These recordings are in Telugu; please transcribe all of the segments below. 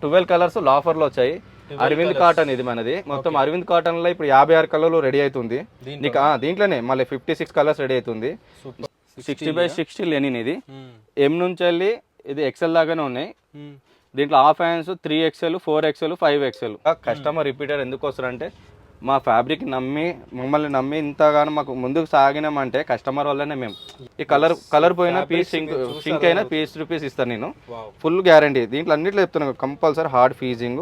12 కలర్స్ ఆఫర్ లో వచ్చాయి. అరవింద్ కాటన్ ఇది మనది. మొత్తం అరవింద్ కాటన్ లో ఇప్పుడు 56 కలర్లు రెడీ అవుతుంది నీకు. దీంట్లోనే మళ్ళీ 56 కలర్స్ రెడీ అవుతుంది. 60x60 లెనిన్ ఇది. ఎం నుంచి వెళ్ళి ఇది ఎక్సెల్ దాకానే ఉన్నాయి. దీంట్లో half hands 3XL 4XL 5XL. Customer repeater ఎందుకు వస్తారంటే మా ఫ్యాబ్రిక్ నమ్మి మమ్మల్ని నమ్మి ఇంతగానో మాకు ముందుకు సాగినామంటే కస్టమర్ వల్లనే మేము. ఈ కలర్ పోయినా పీస్ సింక్ అయినా పీస్ రూపీస్ ఇస్తాను నేను. Full guarantee. దీంట్లో అన్నిట్లో చెప్తున్నాను కంపల్సరీ హార్డ్ ఫీజింగ్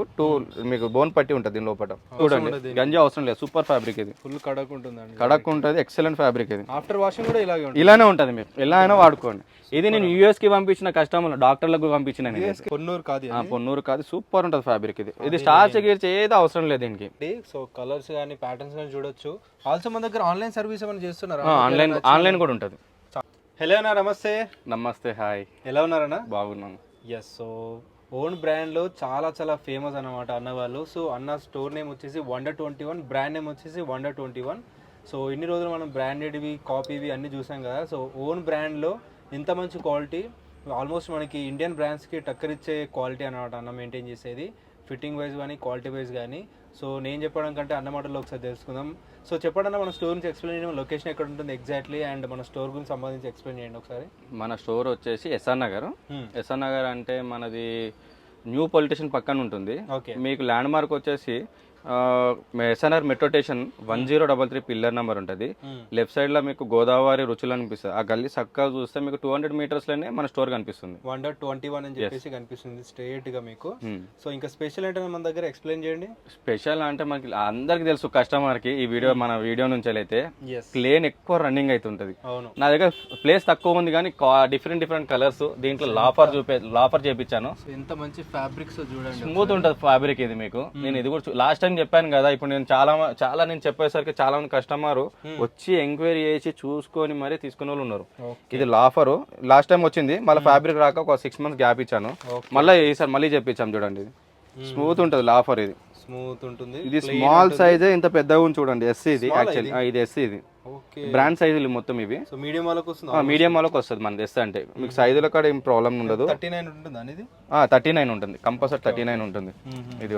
మీకు బోన్ పట్టి ఉంటుంది దీని లోపల. చూడండి గంజి అవసరం లేదు. సూపర్ ఫ్యాబ్రిక్ ఇది. ఫుల్ కడక్ ఉంటుంది. కడక్ ఉంటుంది. ఎక్సలెంట్ ఫ్యాబ్రిక్ ఇది. ఆఫ్టర్ వాషింగ్ కూడా ఇలానే ఉంటుంది. మీరు ఎలా అయినా వాడుకోండి. ఇది నేను యూఎస్ కి పంపించిన కస్టమర్ డాక్టర్లకు పంపించిన. పొన్నూరు కాదు. సూపర్ ఉంటుంది ఫ్యాబ్రిక్ ఇది. ఇది స్టార్చ్ గీర్చి ఏది అవసరం లేదు దీనికి. సో కలర్స్ కానీ ప్యాటర్న్స్ కానీ చూడొచ్చు. ఆల్సో మన దగ్గర ఆన్లైన్ సర్వీస్ ఏమైనా చేస్తున్నారా? ఆన్లైన్ కూడా ఉంటుంది. హలో అన్న, నమస్తే. నమస్తే, హాయ్. ఎలా ఉన్నారన్నా? బాగున్నాను. ఎస్. సో ఓన్ బ్రాండ్లో చాలా ఫేమస్ అన్నమాట అన్న వాళ్ళు. సో అన్న స్టోర్ నేమ్ వచ్చేసి Wonder21, బ్రాండ్ నేమ్ వచ్చేసి Wonder21. సో ఇన్ని రోజులు మనం బ్రాండెడ్వి కాపీవి అన్నీ చూసాం కదా. సో ఓన్ బ్రాండ్లో ఇంత మంచి క్వాలిటీ, ఆల్మోస్ట్ మనకి ఇండియన్ బ్రాండ్స్కి టక్కరిచ్చే క్వాలిటీ అన్నమాట అన్న మెయింటైన్ చేసేది. ఫిట్టింగ్ వైజ్ కానీ క్వాలిటీ వైజ్ కానీ. సో నేను చెప్పడం కంటే అన్న మాటల్లో ఒకసారి తెలుసుకుందాం. సో చెప్పండి మన స్టోర్ నుంచి ఎక్స్ప్లెయిన్ చేయండి. లొకేషన్ ఎక్కడ ఉంటుంది ఎగ్జాక్ట్లీ, అండ్ మన స్టోర్ గురించి సంబంధించి ఎక్స్ప్లెయిన్ చేయండి ఒకసారి. మన స్టోర్ వచ్చేసి ఎస్ఆర్ నగర్. ఎస్ఆర్ నగర్ అంటే మనది న్యూ పొలిటీషన్ పక్కన ఉంటుంది. మీకు ల్యాండ్ మార్క్ వచ్చేసి SNR metro station 1033 pillar number ఉంటుంది. లెఫ్ట్ సైడ్ లో మీకు గోదావరి రుచులు అనిపిస్తుంది. ఆ గల్లీ చక్కగా చూస్తే మీకు 200 మీటర్స్ లోనే మన స్టోర్ కనిపిస్తుంది. Wonder21 అని చెప్పేసి కనిపిస్తుంది స్ట్రైట్ గా మీకు. సో ఇంకా స్పెషల్ ఏంటంటే మన దగ్గర ఎక్స్ప్లెయిన్ చేయండి. స్పెషల్ అంటే మనకి అందరికి తెలుసు కస్టమర్ కి. ఈ వీడియో మన వీడియో నుంచి అయితే ప్లేన్ ఎక్కువ రన్నింగ్ అవుతుంటది. నా దగ్గర ప్లేస్ తక్కువ ఉంది కానీ డిఫరెంట్ కలర్స్. దీంట్లో లాఫర్ చేపించాను. ఎంత మంచి ఫ్యాబ్రిక్స్ చూడండి. స్మూత్ ఉంటుంది ఫ్యాబ్రిక్ ఇది మీకు. నేను ఇది కూడా లాస్ట్ టైం చెప్పాను కదా. ఇప్పుడు నేను చాలా నేను చెప్పేసరికి చాలా మంది కస్టమర్ వచ్చి ఎంక్వైరీ చేసి చూసుకొని మరీ తీసుకునే వాళ్ళు ఉన్నారు. ఇది లాఫర్ లాస్ట్ టైం వచ్చింది. మళ్ళీ ఫ్యాబ్రిక్ రాక ఒక 6 months గ్యాప్ ఇచ్చాను. మళ్ళీ ఈసారి మళ్ళీ చెప్పించాం. చూడండి ఇది స్మూత్ ఉంటుంది లాఫర్. ఇది స్మూత్ ఉంటుంది. ఇది స్మాల్ సైజ్. ఇంత పెద్దగా ఉంది చూడండి. ఎస్ ఇది యాక్చువల్లీ. ఇది ఎస్ ఇది బ్రాండ్ సైజులు మొత్తం ఇవి. మీడియం వాళ్ళకి వస్తుంది మనది ఎస్ అంటే. మీకు సైజుల కాడ ఏం ప్రాబ్లం ఉండదు. 39 ఉంటుంది కంపల్సరీ. 39 ఉంటుంది. ఇది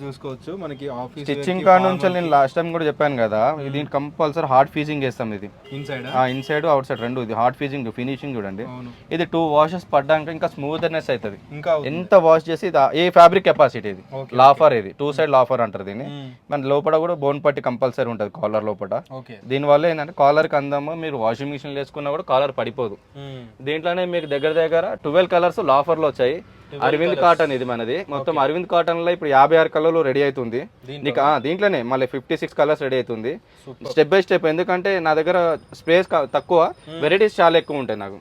చూసుకోవచ్చు. మనకి స్టిచ్చింగ్ కార్డ్ నుంచి నేను లాస్ట్ టైం కూడా చెప్పాను కదా. ఇది కంపల్సరీ హార్డ్ ఫీజింగ్ చేస్తాం. ఇది ఇన్సైడ్ అవుట్ సైడ్ రెండు. ఇది హార్డ్ ఫీజింగ్ ఫినిషింగ్ చూడండి. ఇది 2 washes పడ్డాక ఇంకా స్మూత్నెస్ అవుతుంది. ఎంత వాష్ చేసి ఏ ఫ్యాబ్రిక్ కెపాసిటీ ఇది లాఫర్. ఇది 2 side లాఫర్ అంటారు దీన్ని. మన లోపల కూడా బోన్ పట్టి కంపల్సరీ ఉంటుంది కాలర్ లోపల. దీని వల్ల ఏంటంటే కాలర్ కి అందము. మీరు వాషింగ్ మిషన్ వేసుకున్నా కూడా కాలర్ పడిపోదు. దీంట్లోనే మీకు దగ్గర 12 కలర్స్ ఆఫర్ లో వచ్చాయి. అరవింద్ కాటన్ ఇది మనది. మొత్తం అరవింద్ కాటన్ లో ఇప్పుడు 56 కలర్లు రెడీ అవుతుంది నీకు. దీంట్లోనే మళ్ళీ 56 కలర్స్ రెడీ అవుతుంది. Step by step. ఎందుకంటే నా దగ్గర స్పేస్ తక్కువ, వెరైటీస్ చాలా ఎక్కువ ఉంటాయి నాకు.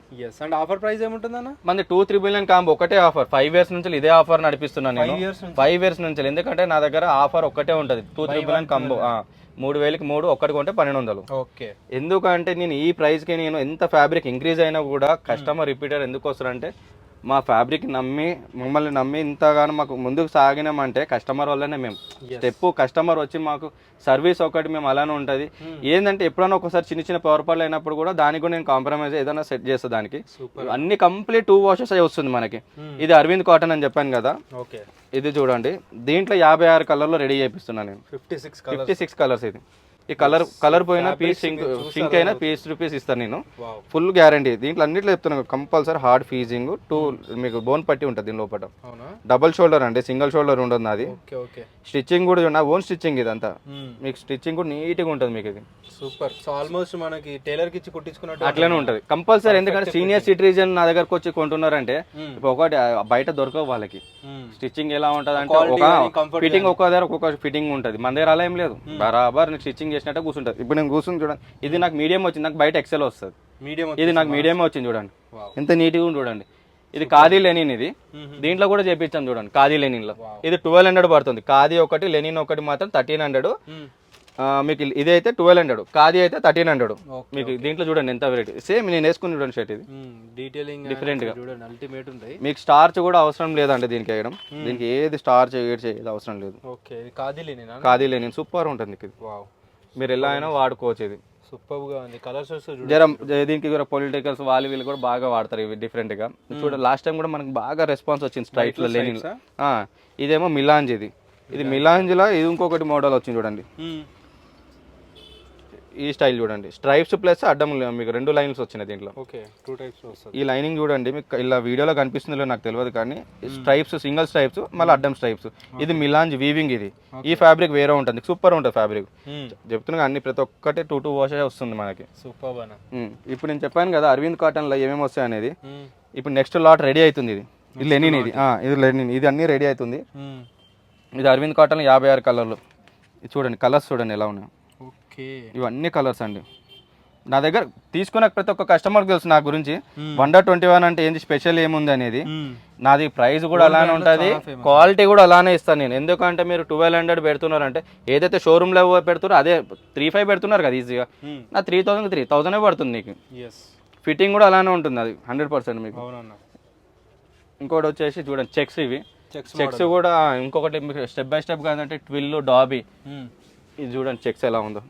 ఆఫర్ ప్రైస్ ఏముంటుందన్న? మనది 2-3 బిలియన్ కాంబో ఒకటే ఆఫర్. 5 years నుంచి ఇదే ఆఫర్ నడిపిస్తున్నాను నేను. 5 years నుంచి. ఎందుకంటే నా దగ్గర ఆఫర్ ఒక్కటే ఉంటుంది. 2-3 బిలియన్ కాంబో. 3000కి 3 ఒక్కటి కొంటే 1200. ఎందుకంటే నేను ఈ ప్రైస్ కి నేను ఎంత ఫ్యాబ్రిక్ ఇంక్రీజ్ అయినా కూడా కస్టమర్ రిపీటర్ ఎందుకు వస్తారంటే మా ఫ్యాబ్రిక్ నమ్మి మమ్మల్ని నమ్మి ఇంతగానో మాకు ముందుకు సాగినామంటే కస్టమర్ వల్లనే మేము. స్టెప్ కస్టమర్ వచ్చి మాకు సర్వీస్ ఒకటి మేము అలానే ఉంటుంది. ఏంటంటే ఎప్పుడైనా ఒకసారి చిన్న పొరపాట్లు అయినప్పుడు కూడా దానికి కూడా నేను కాంప్రమైజ్ ఏదైనా సెట్ చేస్తాను. దానికి అన్ని కంప్లీట్ 2 washes అయి వస్తుంది మనకి. ఇది అరవింద్ కాటన్ అని చెప్పాను కదా. ఇది చూడండి. దీంట్లో 56 కలర్లో రెడీ చేపిస్తున్నాను నేను. 56 కలర్స్. ఇది ఈ కలర్ పోయినా పీస్ సింక్ అయినా పీస్ రూపీస్ ఇస్తాను నేను. Full guarantee. దీంట్లో అన్నిట్లో చెప్తున్నాను కంపల్సరీ హార్డ్ ఫీజింగ్ మీకు బోన్ పట్టి ఉంటుంది దీని లోపల. డబుల్ షోల్డర్ అండి, సింగిల్ షోల్డర్ ఉండదు నాది. స్టిచ్చింగ్ కూడా నా ఓన్ స్టిచ్చింగ్ ఇదంతా. మీకు స్టిచ్చింగ్ కూడా నీట్ గా ఉంటుంది మీకు. ఇది సూపర్. సో ఆల్మోస్ట్ మనకి టైలర్ కి ఇచ్చి కుట్టించుకున్నట్టు అట్లనే ఉంటుంది కంపల్సరీ. ఎందుకంటే సీనియర్ సిటిజన్ నా దగ్గరకు వచ్చి కొంటున్నారంటే ఒకటి బయట దొరకవు వాళ్ళకి. స్టిచ్చింగ్ ఎలా ఉంటుంది అంటే ఒక ఫిట్టింగ్ ఒక్కొక్క ఫిట్టింగ్ ఉంటుంది. మన దగ్గర అలా ఏం లేదు. బరాబర్ స్టిచ్చింగ్ చేసినట్టు కూర్చుంటుంది. ఇప్పుడు నేను కూర్చుని చూడండి. ఇది నాకు మీడియం వచ్చింది. నాకు బయట ఎక్సెల్ వస్తుంది. ఇది నాకు మీడియం వచ్చింది. చూడండి ఎంత నీట్గా చూడండి. ఇది ఖాదీ లెనిన్. ఇది దీంట్లో కూడా చేపించాను చూడండి. ఖాదీ లెనిన్ లో ఇది 1200 పడుతుంది. ఖాదీ ఒకటి, లెనిన్ ఒకటి మాత్రం 1300. మీకు ఇది అయితే 1200, ఖాదీ అయితే 1300. మీకు దీంట్లో చూడండి ఎంత వెరైటీ. సేమ్ నేను వేసుకుని చూడండి షర్ట్. ఇది డీటెయిలింగ్ డిఫరెంట్ గా అల్టిమేట్ ఉంది. మీకు స్టార్చ్ కూడా అవసరం లేదండి దీనికి వేయడం. దీనికి ఏది స్టార్చ్ చేయడం అవసరం లేదు. ఖాదీ లెనిన్ సూపర్ ఉంటుంది. మీరు ఎలా అయినా వాడుకోవచ్చు. ఇది సూపర్ గా ఉంది కలర్స్ దీనికి కూడా పొలిటికల్స్ వాళ్ళు వీళ్ళు కూడా బాగా వాడతారు ఇవి డిఫరెంట్ గా. చూడండి లాస్ట్ టైం కూడా మనకు బాగా రెస్పాన్స్ వచ్చింది స్ట్రైట్ లో లెనిన్. ఇదేమో మిలాంజ్, ఇది మిలాంజ్ లో ఇది ఇంకొకటి మోడల్ వచ్చింది చూడండి. ఈ స్టైల్ చూడండి, స్ట్రైప్స్ ప్లస్ అడ్డం మీకు 2 లైన్స్ వచ్చినాయి దీంట్లో. ఈ లైనింగ్ చూడండి మీకు ఇలా వీడియోలో కనిపిస్తుందో నాకు తెలియదు కానీ స్ట్రైప్స్, సింగిల్ స్ట్రైప్స్ మళ్ళీ అడ్డం స్ట్రైప్స్. ఇది మిలాంజ్ వీవింగ్, ఇది ఈ ఫ్యాబ్రిక్ వేరే ఉంటుంది, సూపర్ ఉంటుంది ఫ్యాబ్రిక్. చెప్తున్నా అన్ని ప్రతి ఒక్కటి 2 వాషెస్ వస్తుంది మనకి. సూపర్. ఇప్పుడు నేను చెప్పాను కదా అరవింద్ కాటన్ లో ఏమేమి వస్తాయి అనేది. ఇప్పుడు నెక్స్ట్ లాట్ రెడీ అవుతుంది. ఇది లెనిన్, ఇది లెనిన్, ఇది అన్ని రెడీ అవుతుంది. ఇది అరవింద్ కాటన్ 56 కలర్లు. చూడండి కలర్స్ చూడండి ఎలా ఉన్నాయి. ఇవన్నీ కలర్స్ అండి. నా దగ్గర తీసుకున్న ప్రతి ఒక్క కస్టమర్ తెలుసు నా గురించి. 121 అంటే ఏంటి స్పెషల్ ఏముంది అనేది. నాది ప్రైస్ కూడా అలానే ఉంటుంది, క్వాలిటీ కూడా అలానే ఇస్తాను నేను. ఎందుకంటే మీరు 1200 పెడుతున్నారంటే ఏదైతే షోరూమ్ లో పెడుతున్నారో అదే 35 పెడుతున్నారు కదా ఈజీగా. నా 3000 పడుతుంది నీకు. ఫిట్టింగ్ కూడా అలానే ఉంటుంది, అది 100% మీకు. ఇంకోటి వచ్చేసి చూడండి చెక్స్, ఇవి చెక్స్ కూడా ఇంకొకటి స్టెప్ బై స్టెప్ కాదంటే ట్విల్, డాబీ. ఇది చూడండి చెక్స్ ఎలా ఉందో,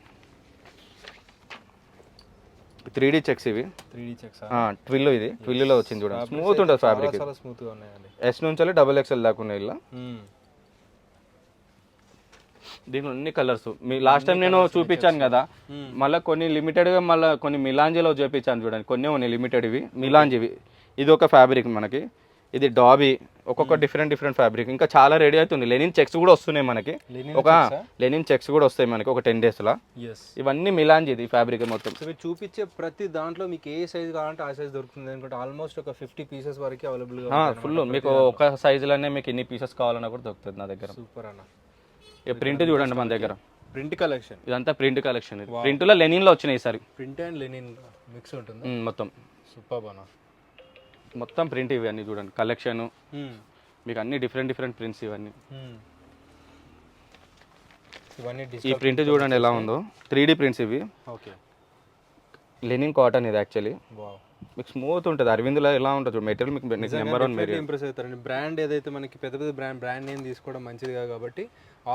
3D చెక్స్ ఇవి. ట్విల్, ఇది ట్విల్ లో వచ్చింది చూడండి, స్మూత్ ఉంటుంది ఫ్యాబ్రిక్. ఎస్ నుంచి XXL దాకా ఉన్నాయి ఇలా. దీంట్లో అన్ని కలర్స్ మీ లాస్ట్ టైం నేను చూపించాను కదా, మళ్ళీ కొన్ని లిమిటెడ్ గా మళ్ళీ కొన్ని మిలాంజీలో చూపించాను చూడండి, కొన్ని ఉన్నాయి లిమిటెడ్ ఇవి మిలాంజీవి. ఇది ఒక ఫ్యాబ్రిక్ మనకి, ఇది డాబీ, ఒక్కొక్క డిఫరెంట్ ఫ్యాబ్రిక్. ఇంకా చాలా రెడీ అవుతుంది. లెనిన్ చెక్స్ కూడా వస్తున్నాయి మనకి, లెనిన్ చెక్స్ కూడా వస్తాయి మనకి ఒక 10 days లా. ఇవన్నీ మిలాంజ్ ఇది ఫ్యాబ్రిక్ మొత్తం. మీరు చూపించే ప్రతి దాంట్లో మీకు ఏ సైజ్ కావాలంటే ఆ సైజ్ దొరుకుతుంది అనుకుంటే ఆల్మోస్ట్ ఒక 50 పీసెస్ వరకు అవైలబుల్ గా ఫుల్. మీకు ఒక సైజ్ లోనే మీకు ఎన్ని పీసెస్ కావాలన్నా కూడా దొరుకుతుంది నా దగ్గర. సూపర్ అన్న. ఇక ప్రింట్ చూడండి మన దగ్గర, ప్రింట్ కలెక్షన్ ఇదంతా ప్రింట్ కలెక్షన్. ప్రింట్ లో లెనిన్ లో వచ్చినాయి ఈసారి. ప్రింట్ అండ్ లెనిన్ మిక్స్ ఉంటుంది మొత్తం. సూపర్ అన్న. మొత్తం ప్రింట్ ఇవి అన్ని చూడండి కలెక్షన్ మీకు అన్ని డిఫరెంట్ ప్రింట్స్ ఇవన్నీ. ఈ ప్రింట్ చూడండి ఎలా ఉందో, 3D ప్రింట్స్ ఇవి. లెనిన్ కాటన్ ఇది యాక్చువల్లీ మీకు స్మూత్ ఉంటుంది. అరవింద్లో ఎలా ఉంటుంది మెటీరియల్ మీకు నెంబర్ 1 మెటీరియల్. ఇంప్రెస్ అవుతారండి. బ్రాండ్ ఏదైతే మనకి పెద్ద బ్రాండ్ నేమ్ తీసుకోవడం మంచిది కాబట్టి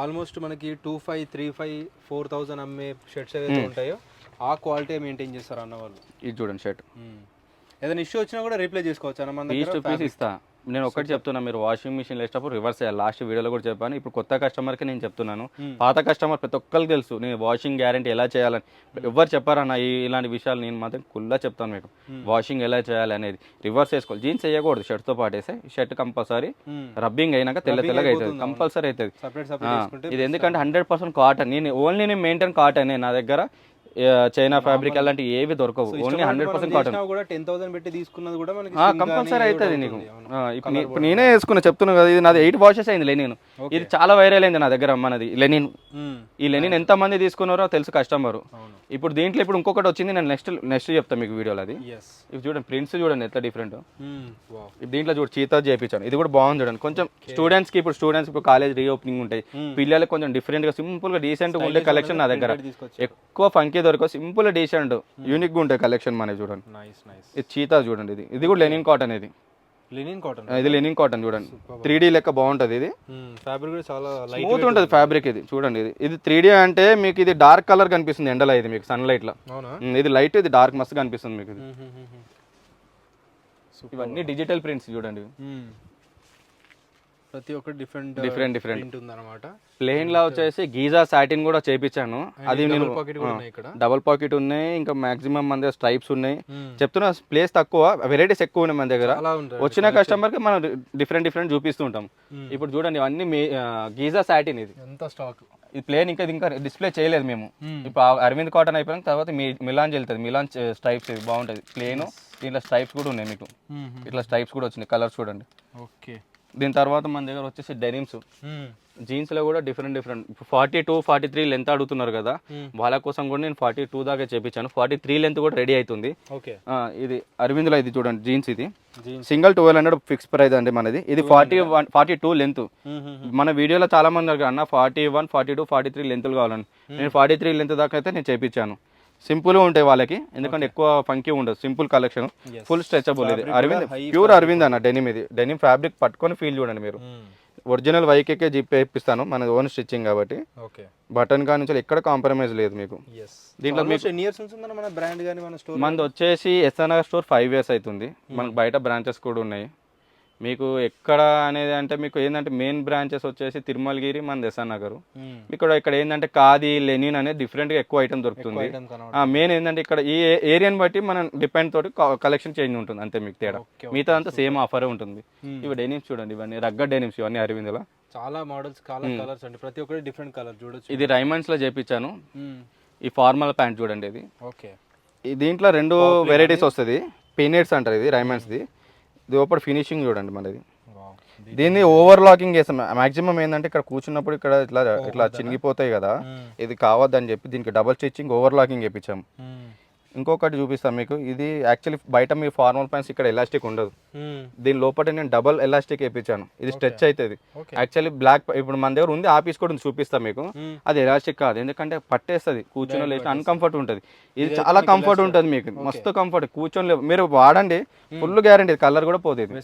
ఆల్మోస్ట్ మనకి 2500, 3000, 4000 అమ్మే షర్ట్స్ ఏదైతే ఉంటాయో ఆ క్వాలిటీ మెయింటైన్ చేస్తారు అన్న వాళ్ళు. ఇది చూడండి షర్ట్, ఏదైనా ఇష్యూ వచ్చినా కూడా రీప్లే చేసుకోవచ్చు అన్న. మన పీస్ టు పీస్ ఇస్తా. నేను ఒకటి చెప్తున్నా, మీరు వాషింగ్ మిషన్ వేసేటప్పుడు రివర్స్ చేయాలి. లాస్ట్ వీడియోలో కూడా చెప్పాను, ఇప్పుడు కొత్త కస్టమర్కి నేను చెప్తున్నాను. పాత కస్టమర్ ప్రతి ఒక్కరికి తెలుసు నేను వాషింగ్ గ్యారంటీ ఎలా చేయాలని. ఎవరు చెప్పారన్న ఇలాంటి విషయాలు నేను మాత్రం కుల్లా చెప్తాను మీకు. వాషింగ్ ఎలా చేయాలి అనేది రివర్స్ వేసుకోవాలి. జీన్స్ వేయకూడదు, షర్ట్తో పాటు వేస్తే షర్ట్ కంపల్సరీ రబ్బింగ్ అయినాక తెల్లగా అవుతుంది, కంపల్సరీ అవుతుంది. ఇది ఎందుకంటే 100% కాటన్. నేను మెయింటైన్ కాటన్ నా దగ్గర. చైనా ఫ్యాబ్రిక్ అలాంటి ఏవి దొరకవు, ఓన్లీ 100% కాటన్. 10,000 పెట్టి తీసుకున్నది కూడా మనకి కంపల్సరీ అవుతుంది నీకు. ఇప్పుడు నేనే వేసుకున్నా చెప్తున్నా కదా, ఇది నాది 8 వాషెస్ అయింది లెనిన్. ఇది చాలా వైరల్ అయింది నా దగ్గర మనది లెనిన్. ఈ లెనిన్ ఎంత మంది తీసుకున్నారో తెలుసు కస్టమర్. ఇప్పుడు దీంట్లో ఇప్పుడు ఇంకొకటి వచ్చింది, నేను నెక్స్ట్ చెప్తాను మీకు వీడియోలో. అది ఇప్పుడు చూడండి ప్రింట్స్ చూడండి ఎంత డిఫరెంట్. దీంట్లో చూడు చీతా చేయించాను, ఇది కూడా బాగుంది చూడండి. కొంచెం స్టూడెంట్స్ కి ఇప్పుడు కాలేజ్ రీఓపెనింగ్ ఉంటాయి, పిల్లలకి కొంచెం డిఫరెంట్ గా సింపుల్ గా డీసెంట్ గా ఉండే కలెక్షన్ నా దగ్గర. ఎక్కువ ఫంకీ దొరకవు, సింపుల్ డీసెంట్ యూనిక్ గా ఉంటాయి కలెక్షన్ మనకి. చూడండి ఇది చీతా చూడండి, ఇది కూడా లెనిన్ కాటన్. ఇది లెనిన్ కాటన్ చూడండి, 3D లెక్క బాగుంటది. ఇది ఫ్యాబ్రిక్ కూడా చాలా స్మూత్ ఉంటుంది ఫ్యాబ్రిక్. ఇది చూడండి, ఇది 3D అంటే మీకు ఇది డార్క్ కలర్ కనిపిస్తుంది ఎండలో, ఇది మీకు సన్ లైట్ లో. ఇది లైట్, ఇది డార్క్ మస్తు కనిపిస్తుంది మీకు. ఇవన్నీ డిజిటల్ ప్రింట్స్ చూడండి, ప్రతి ఒక్కటి డిఫరెంట్ ఉందన్నమాట. ప్లెయిన్ లా వచ్చేసి గీజా సాటిన్ కూడా చేపించాను. అది నేను డబుల్ పాకెట్ ఉన్నాయి, ఇంకా మాక్సిమం మన దగ్గర స్ట్రైప్స్ ఉన్నాయి. చెప్తున్నా ప్లేస్ తక్కువ, వెరైటీస్ ఎక్కువ ఉన్నాయి మన దగ్గర. వచ్చిన కస్టమర్ కి మనం డిఫరెంట్ చూపిస్తూ ఉంటాం. ఇప్పుడు చూడండి ఇవన్నీ గీజా సాటిన్. ఇది ఎంత స్టాక్, ఇది ప్లేన్ ఇంకా డిస్ప్లే చేయలేదు మేము. ఇప్పుడు అరవింద్ కాటన్ అయిపోయిన తర్వాత మిలాంజ్ వెళ్తుంది. మిలాంజ్ స్ట్రైప్స్ ఇది బాగుంటది ప్లేన్. దీంట్లో స్ట్రైప్స్ కూడా ఉన్నాయి మీకు, ఇట్లా స్ట్రైప్స్ కూడా వచ్చినాయి. కలర్స్ చూడండి. ఓకే, దీని తర్వాత మన దగ్గర వచ్చేసి డెనిమ్స్. జీన్స్ లో కూడా డిఫరెంట్ 42, 43 లెంత్ అడుగుతున్నారు కదా, వాళ్ళ కోసం కూడా నేను 42 దాకా చేపించాను. 43 లెంత్ కూడా రెడీ అవుతుంది. ఇది అరవింద్ లో ఇది చూడండి జీన్స్, ఇది సింగిల్ 1200 ఫిక్స్ ప్రైస్ అండి మనది. ఇది 42 లెంత్. మన వీడియోలో చాలా మంది అన్న 41, 42, 43 లెంత్లు కావాలని. నేను 43 లెంత్ దాకా అయితే నేను చేపించాను. సింపుల్ ఉంటాయి వాళ్ళకి, ఎందుకంటే ఎక్కువ ఫంకీ ఉండదు, సింపుల్ కలెక్షన్, ఫుల్ స్ట్రెచబుల్. ఇది అరవింద్, ప్యూర్ అరవింద్ అన్న డెనిమ్. ఇది డెనిమ్ ఫ్యాబ్రిక్ పట్టుకొని ఫీల్ చూడండి మీరు. ఒరిజినల్ వైకేకే జిప్ వేపిస్తాను, మన ఓన్ స్టిచ్చింగ్ కాబట్టి. ఓకే. బటన్ కా నుంచి ఎక్కడ కాంప్రమైజ్ లేదు మీకు. దీంట్లో మీకు ఎన్ని ఇయర్స్ ఉంటుందన్న మన బ్రాండ్ కానీ మన స్టోర్? మనది వచ్చేసి ఎస్ఆర్ఆర్ స్టోర్ 5 years అవుతుంది. మనకు బయట బ్రాంచెస్ కూడా ఉన్నాయి. మీకు ఎక్కడ అనేది అంటే మీకు ఏంటంటే మెయిన్ బ్రాంచెస్ వచ్చేసి తిరుమలగిరి, మన ఎస్ఆర్ నగర్. ఇక్కడ ఏంటంటే ఖాదీ, లెనిన్ అనేది డిఫరెంట్గా ఎక్కువ ఐటమ్ దొరుకుతుంది. మెయిన్ ఏంటంటే ఇక్కడ ఈ ఏరియాని బట్టి మనం డిపెండ్ తోటి కలెక్షన్ చేంజ్ ఉంటుంది అంతే, మీకు తేడా. మిగతా అంతా సేమ్ ఆఫరే ఉంటుంది. ఇవి డెనిమ్స్ చూడండి, ఇవన్నీ రగ్గడ్ డెనిమ్స్, ఇవన్నీ అరవిందలో చాలా మోడల్స్, చాలా కలర్స్ అండి, ప్రతి ఒక్కటి డిఫరెంట్ కలర్ చూడొచ్చు. ఇది రైమండ్స్ లో చేపించాను. ఈ ఫార్మల్ ప్యాంట్ చూడండి, ఇది ఓకే. దీంట్లో 2 వెరైటీస్ వస్తుంది. పీనట్స్ అంటారు ఇది రైమండ్స్ది. ఇది లోపల ఫినిషింగ్ చూడండి మనది. దీన్ని ఓవర్ లాకింగ్ చేస్తాం. మాక్సిమం ఏంటంటే ఇక్కడ కూర్చున్నప్పుడు ఇక్కడ ఇట్లా చినిగిపోతాయి కదా, ఇది కావద్దని చెప్పి దీనికి డబల్ స్టిచ్చింగ్ ఓవర్ లాకింగ్ చేయించాం. ఇంకొకటి చూపిస్తాను మీకు. ఇది యాక్చువల్లీ బయట మీ ఫార్మల్ ప్యాంట్స్ ఇక్కడ ఎలాస్టిక్ ఉండదు, దీని లోపల నేను డబల్ ఎలాస్టిక్ వేయించాను. ఇది స్ట్రెచ్ అవుతుంది. యాక్చువల్లీ బ్లాక్ ఇప్పుడు మన దగ్గర ఉంది, ఆ పీస్ కూడా చూపిస్తాను మీకు. అది ఎలాస్టిక్ కాదు, ఎందుకంటే పట్టేస్తుంది, కూర్చొని లేచి అన్కంఫర్ట్ ఉంటుంది. ఇది చాలా కంఫర్ట్ ఉంటుంది మీకు, మస్తు కంఫర్ట్. కూర్చొని మీరు వాడండి, ఫుల్ గ్యారంటీ. కలర్ కూడా పోతుంది.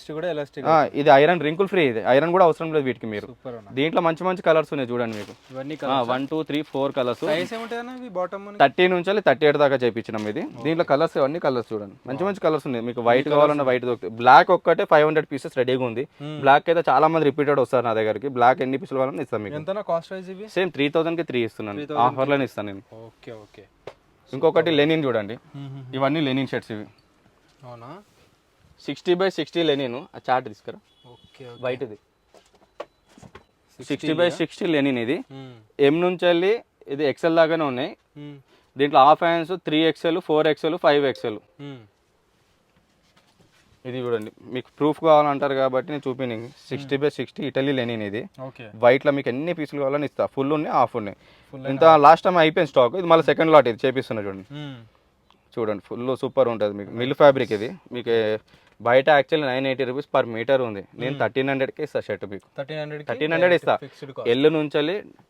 ఇది ఐరన్ రింకుల్ ఫ్రీ, ఇది ఐరన్ కూడా అవసరం లేదు వీటికి. మీరు దీంట్లో మంచి మంచి కలర్స్ ఉన్నాయి చూడండి మీకు. 1 2 3 4 కలర్స్. 30 నుంచి 38 దాకా చేయించినాం. ఇది దీంట్లో కలర్స్, అన్ని కలర్స్ చూడండి, మంచి మంచి కలర్స్ ఉన్నాయి. మీకు వైట్ కావాలన్నా వైట్ దొరుకుతుంది. బ్లాక్ ఒక్కటే 500 pieces రెడీగా ఉంది. బ్లాక్ అయితే చాలా మంది రిపీటెడ్ వస్తారు నా దగ్గరికి. బ్లాక్ ఎన్ని పీసులు కావాలని ఇస్తాను మీకు. సేమ్ 3000 కి 3 ఇస్తున్నాను, ఆఫర్లోనే ఇస్తాను నేను. ఇంకొకటి లెనిన్ చూడండి, ఇవన్నీ లెనిన్ షర్ట్స్. ఇవి 60x60 లెనిన్. ఆ చార్ట్ తీసుకురా, వైట్ ఇది 60x60 లెనిన్. ఇది ఎం నుంచి వెళ్ళి ఇది ఎక్సెల్ దాకానే ఉన్నాయి. దీంట్లో half hands 3XL, 4XL, 5XL. ఇది చూడండి, మీకు ప్రూఫ్ కావాలంటారు కాబట్టి నేను చూపినాను. 60x60 ఇటలీ లెనిన్. ఇది వైట్ లో మీకు ఎన్ని పీసులు కావాలని ఇస్తా. ఫుల్ ఉన్నాయి, హాఫ్ ఉన్నాయి. ఇంత లాస్ట్ టైం అయిపోయింది స్టాక్. ఇది మళ్ళీ సెకండ్ లాట్, ఇది చేపిస్తున్నా చూడండి. చూడండి ఫుల్ సూపర్ ఉంటుంది మీకు. మిల్ ఫ్యాబ్రిక్ ఇది. మీకు బయట యాక్చువల్లీ 980 రూపీస్ పర్ మీటర్ ఉంది. నేను 1300కి ఇస్తా షర్ట్ మీకు. 1300 ఇస్తా. ఎల్ నుంచి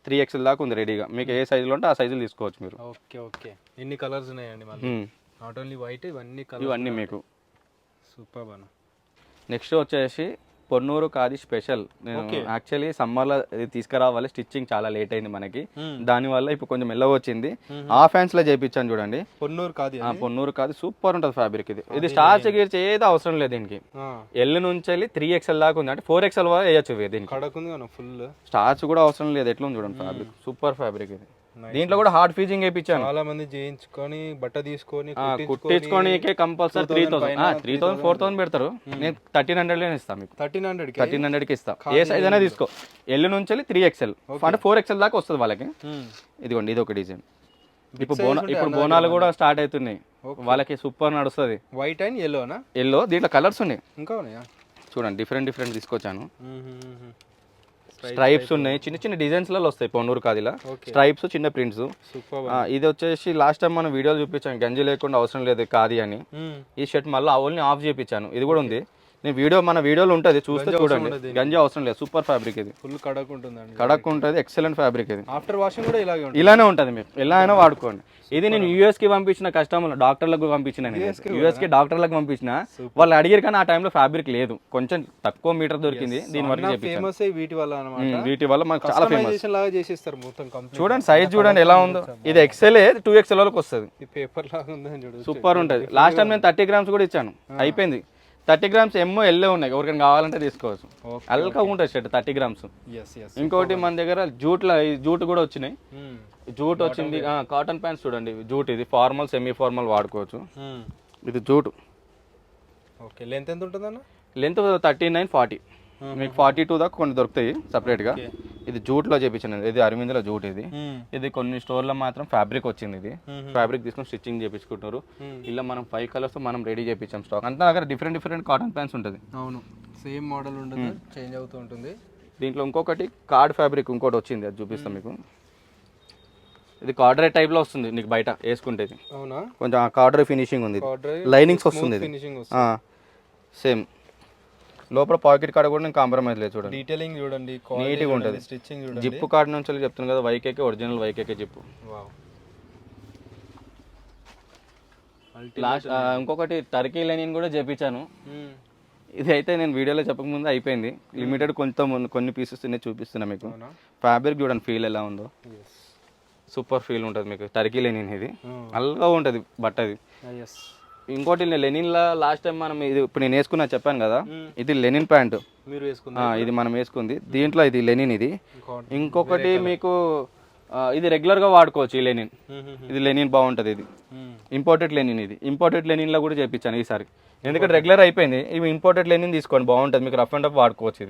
3XL దాకా ఉంది రెడీగా. మీకు ఏ సైజులో ఉంటే ఆ సైజులు తీసుకోవచ్చు మీరు. ఓకే. ఎన్ని కలర్స్ ఉన్నాయండి? నాట్ ఓన్లీ వైట్, ఇవన్నీ మీకు సూపర్ అన్న. నెక్స్ట్ వచ్చేసి పొన్నూరు ఖాదీ స్పెషల్. నేను యాక్చువల్లీ సమ్మర్లో ఇది తీసుకురావాలి, స్టిచ్చింగ్ చాలా లేట్ అయింది మనకి. దానివల్ల ఇప్పుడు కొంచెం మెల్లగా వచ్చింది. హాఫ్ హ్యాండ్స్ లో చేయించాను చూడండి. పొన్నూరు ఖాదీ సూపర్ ఉంటుంది ఫ్యాబ్రిక్. ఇది స్టార్చ్ గీర్చి ఏదో అవసరం లేదు దీనికి. ఎల్ నుంచి 3XL దాకా ఉంది, అంటే 4XL వరకు వేయచ్చు దీనికి. స్టార్చ్ కూడా అవసరం లేదు. ఎట్లా ఉంది చూడండి ఫ్యాబ్రిక్, సూపర్ ఫ్యాబ్రిక్ ఇది. దీంట్లో కూడా హార్డ్ ఫీజింగ్ వేయించాను. చాలా మంది చేయించుకొని బట్ట తీసుకొని కుట్టించుకోనికే కంపల్సరీ 3000 4000 పెడతారు. నేను 1300 ఇస్తాను మీకు. 1300కి ఇస్తా. ఏ సైజ్ అయినా తీసుకో. ఎల్ నుంచి 3XL అంటే 4XL దాకా వస్తుంది వాళ్ళకి. ఇదిగోండి, ఇది ఒక డిజైన్. ఇప్పుడు బోనాలు కూడా స్టార్ట్ అవుతున్నాయి, వాళ్ళకి సూపర్ నడుస్తుంది. White and yellow. దీంట్లో కలర్స్ ఉన్నాయి, ఇంకా చూడండి, డిఫరెంట్ తీసుకొచ్చాను. స్ట్రైప్స్ ఉన్నాయి, చిన్న చిన్న డిజైన్స్ లలో వస్తాయి పొన్నూరు ఖాదీలా. స్ట్రైప్స్, చిన్న ప్రింట్స్. ఇది వచ్చేసి లాస్ట్ టైం మనం వీడియోలు చూపించాను, గంజి లేకుండా అవసరం లేదు ఖాదీ అని. ఈ షర్ట్ మళ్ళీ ఓన్లీ ఆఫ్ చేయించాను. ఇది కూడా ఉంది, నేను మన వీడియోలో ఉంటుంది, చూస్తే చూడండి. గంజి అవసరం లేదు, సూపర్ ఫ్యాబ్రిక్ ఇది. ఫుల్ కడక్ ఉంటుంది, కడక్ ఉంటుంది, ఎక్సలెంట్ ఫ్యాబ్రిక్ ఇది. ఆఫ్టర్ వాషింగ్ కూడా ఇలానే ఉంటుంది, మీరు ఎలా అయినా వాడుకోండి. ఇది నేను US కి పంపించిన కస్టమర్లు, డాక్టర్లకు పంపించిన. US కి డాక్టర్లకు పంపించిన, వాళ్ళు అడిగారు కానీ ఆ టైంలో ఫ్యాబ్రిక్ లేదు, కొంచెం తక్కువ మీటర్ దొరికింది. దీని వరకు వీటి వల్ల మనకు చాలా ఫేమస్. చూడండి సైజ్ చూడండి ఎలా ఉందో. ఇది XL 2XL వరకు వస్తుంది. సూపర్ ఉంటుంది. లాస్ట్ టైం నేను 30 grams కూడా ఇచ్చాను, అయిపోయింది. 30 grams ఎమ్మో ఎల్లో ఉన్నాయి, ఎవరికైనా కావాలంటే తీసుకోవచ్చు. అల్కా ఉంటుంది షర్ట్ 30 grams. ఇంకోటి మన దగ్గర జూట్ కూడా వచ్చినాయి. జూట్ వచ్చింది. కాటన్ ప్యాంట్స్ చూడండి, జూట్. ఇది ఫార్మల్, సెమీ ఫార్మల్ వాడుకోవచ్చు. ఇది జూట్. లెంత్ ఎంత ఉంటుంది అన్న? లెంత్ 39 40. మీకు 42 దాకా కొన్ని దొరుకుతాయి సపరేట్ గా. ఇది జూట్ లో చేపించాను. ఇది అరవిందలో జూట్. ఇది కొన్ని స్టోర్లో మాత్రం ఫ్యాబ్రిక్ వచ్చింది. ఇది ఫ్యాబ్రిక్ తీసుకొని స్టిచ్చింగ్ చేపించుకుంటారు. ఇలా మనం 5 కలర్స్ మనం రెడీ చేపించాం స్టాక్ అంతా. దగ్గర డిఫరెంట్ కాటన్ ప్యాంట్స్ ఉంటుంది. అవును, సేమ్ మోడల్ ఉంటుంది, చేంజ్ అవుతూ ఉంటుంది. దీంట్లో ఇంకొకటి కార్డ్ ఫ్యాబ్రిక్ ఇంకోటి వచ్చింది, అది చూపిస్తాం మీకు. ఇది కార్డర్ టైప్ లో వస్తుంది నీకు బయట వేసుకుంటే. కొంచెం కార్డర్ ఫినిషింగ్ ఉంది, లైనింగ్స్ వస్తుంది. సేమ్ లోపల పాకెట్ కార్డ్ కూడా నేను కాంప్రమైజ్ లేదు. చూడండి డీటెయిలింగ్ చూడండి, నీట్గా ఉంటుంది. జిప్ కార్డ్ నుంచి చెప్తున్నాను కదా, వైకేకే ఒరిజినల్ వైకేకే జిప్. లాస్ట్ ఇంకొకటి టర్కీ లెనిన్ కూడా చేపించాను. ఇది అయితే నేను వీడియోలో చెప్పకముందు అయిపోయింది. లిమిటెడ్ కొన్ని పీసెస్ చూపిస్తున్నా మీకు. ఫ్యాబ్రిక్ చూడండి ఫీల్ ఎలా ఉందో, సూపర్ ఫీల్ ఉంటుంది మీకు. టర్కీ లెనిన్ ఇది, అల్గా ఉంటుంది బట్టది. ఇంకోటి లెనిన్లో లాస్ట్ టైం మనం ఇది ఇప్పుడు నేను వేసుకున్నా చెప్పాను కదా, ఇది లెనిన్ ప్యాంటు మీరు వేసుకున్నా, ఇది మనం వేసుకుంది. దీంట్లో ఇది లెనిన్. ఇది ఇంకొకటి మీకు ఇది రెగ్యులర్గా వాడుకోవచ్చు. ఈ లెనిన్, ఇది లెనిన్ బాగుంటుంది. ఇది ఇంపోర్టెడ్ లెనిన్. ఇది ఇంపోర్టెడ్ లెనిన్లో కూడా చేయించాను ఈసారి, ఎందుకంటే రెగ్యులర్ అయిపోయింది. ఇవి ఇంపోర్టెడ్ లెనిన్ తీసుకోండి, బాగుంటుంది మీకు. రఫ్ అండ్ రఫ్ వాడుకోవచ్చు.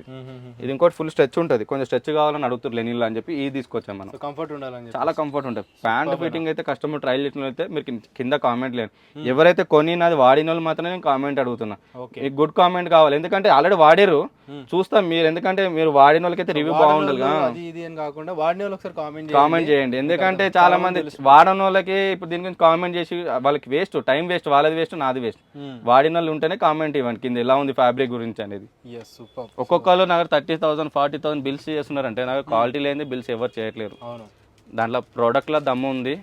ఇది ఇంకోటి ఫుల్ స్ట్రెచ్ ఉంటుంది, కొంచెం స్ట్రెచ్ కావాలని అడుగుతారు లెనిన్లో అని చెప్పి ఇది తీసుకొచ్చాం మనం. కంఫర్ట్ ఉండాలని, చాలా కంఫర్ట్ ఉంటుంది. ప్యాంట్ ఫిట్టింగ్ అయితే కస్టమర్ ట్రైల్ చేసిన అయితే మీరు కింద కామెంట్ లేదు. ఎవరైతే కొని నాది వాడిన వాళ్ళు మాత్రమే నేను కామెంట్ అడుగుతున్నా. మీకు గుడ్ కామెంట్ కావాలి, ఎందుకంటే ఆల్రెడీ వాడారు చూస్తాం మీరు. ఎందుకంటే మీరు వాడిన వాళ్ళకైతే రివ్యూ బాగుంటుంది. కామెంట్ చేయండి, ఎందుకంటే చాలా మంది వాడని వాళ్ళకి ఇప్పుడు దీని గురించి కామెంట్ చేసి వాళ్ళకి వేస్ట్, టైం వేస్ట్, వాళ్ళది వేస్ట్, నాది వేస్ట్. వాడిన వాళ్ళు ఉంటేనే కామెంట్ ఇవ్వండి కింద ఎలా ఉంది ఫ్యాబ్రిక్ గురించి అనేది. ఒక్కొక్కరు నాకు 30,000 40,000 బిల్స్ చేస్తున్నారంటే నాకు క్వాలిటీ లేని బిల్స్ ఎవరు చేయట్లేరు. దాంట్లో ప్రోడక్ట్లో దమ్ము ఉంది.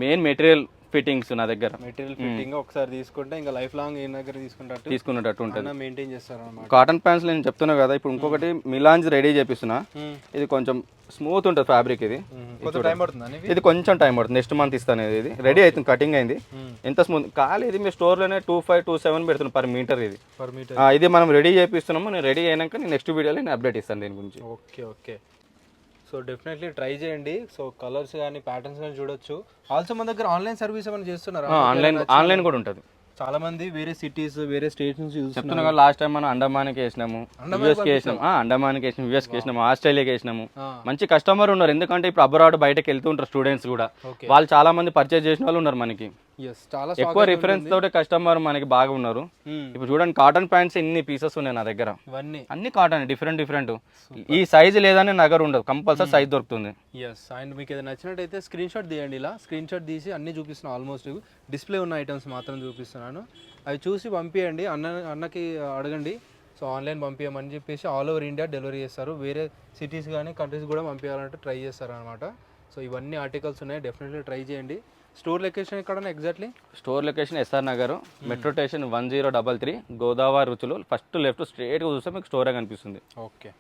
మెయిన్ మెటీరియల్ ఫిట్టింగ్స్ నా దగ్గర. మెటీరియల్ ఫిట్టింగ్ ఒకసారి తీసుకుంటే ఇంకా లైఫ్ లాంగ్ ఈ దగ్గర తీసుకున్నట్టు ఉంటుంది. మెయింటైన్ చేస్తారు అన్నమాట. కాటన్ ప్యాంట్స్ నేను చెప్తున్నా కదా. ఇప్పుడు ఇంకొకటి మిలాన్స్ రెడీ చేపిస్తున్నా. ఇది కొంచెం స్మూత్ ఉంటుంది ఫ్యాబ్రిక్. ఇది ఇది కొంచెం టైం పడుతుంది. నెక్స్ట్ మంత్ ఇస్తాను. ఇది రెడీ అవుతుంది, కటింగ్ అయింది. ఎంత స్మూత్ కాలేదు. ఇది మీ స్టోర్లోనే 2527 పెడుతున్నాను పర్ మీటర్. ఇది ఇది మనం రెడీ చేపిస్తున్నాము. నేను రెడీ అయినాక నేను నెక్స్ట్ వీడియోలో నేను అప్డేట్ ఇస్తాను దీని గురించి. Okay okay. So definitely try చేయండి. సో కలర్స్ కానీ ప్యాటర్న్స్ కానీ చూడొచ్చు. ఆల్సో మన దగ్గర ఆన్లైన్ సర్వీస్ ఏమైనా చేస్తున్నారా? ఆన్లైన్ కూడా ఉంటుంది. చాలా మంది వేరే సిటీస్ వేరే స్టేట్స్ నుంచి చెప్తున్నా కదా. లాస్ట్ టైం మనం అండమాన్కి వేసినాము, యూఎస్కి వేసినాం, అండమాన్కి వేసినాం, యూఎస్కి వేసినాము, ఆస్ట్రేలియాకి వేసినాము. మంచి కస్టమర్ ఉన్నారు, ఎందుకంటే ఇప్పుడు అబ్రాడ్ బయటకు వెళ్తుంటారు స్టూడెంట్స్ కూడా. వాళ్ళు చాలా మంది పర్చేజ్ చేసిన వాళ్ళు ఉన్నారు. మనకి ఎక్కువ రిఫరెన్స్ తోటి కస్టమర్ మనకి బాగా ఉన్నారు. ఇప్పుడు చూడండి కాటన్ ప్యాంట్స్ ఎన్ని పీసెస్ ఉన్నాయి నా దగ్గర. అన్ని కాటన్, డిఫరెంట్. ఈ సైజ్ లేదని నగర్ ఉండదు, కంపల్సరీ సైజ్ దొరుకుతుంది. అండ్ మీకు ఏదైనా నచ్చినట్టయితే స్క్రీన్ షాట్ తీయండి. ఇలా స్క్రీన్ షాట్ తీసి అన్ని చూపిస్తున్నాను. ఆల్మోస్ట్ డిస్ప్లే ఉన్న ఐటమ్స్ మాత్రం చూపిస్తున్నాను. అవి చూసి పంపించండి. అన్నకి అడగండి. సో ఆన్లైన్ పంపించమని చెప్పేసి ఆల్ ఓవర్ ఇండియా డెలివరీ చేస్తారు. వేరే సిటీస్ కానీ కంట్రీస్ కూడా పంపించాలంటే ట్రై చేస్తారు అనమాట. సో ఇవన్నీ ఆర్టికల్స్ ఉన్నాయి, డెఫినెట్లీ ట్రై చేయండి. స్టోర్ లొకేషన్ ఎక్కడ exactly? Store location SR Nagar, metro station 1033, Godavari Ruchulu. First left స్ట్రేట్గా చూస్తే మీకు స్టోరే కనిపిస్తుంది. ఓకే.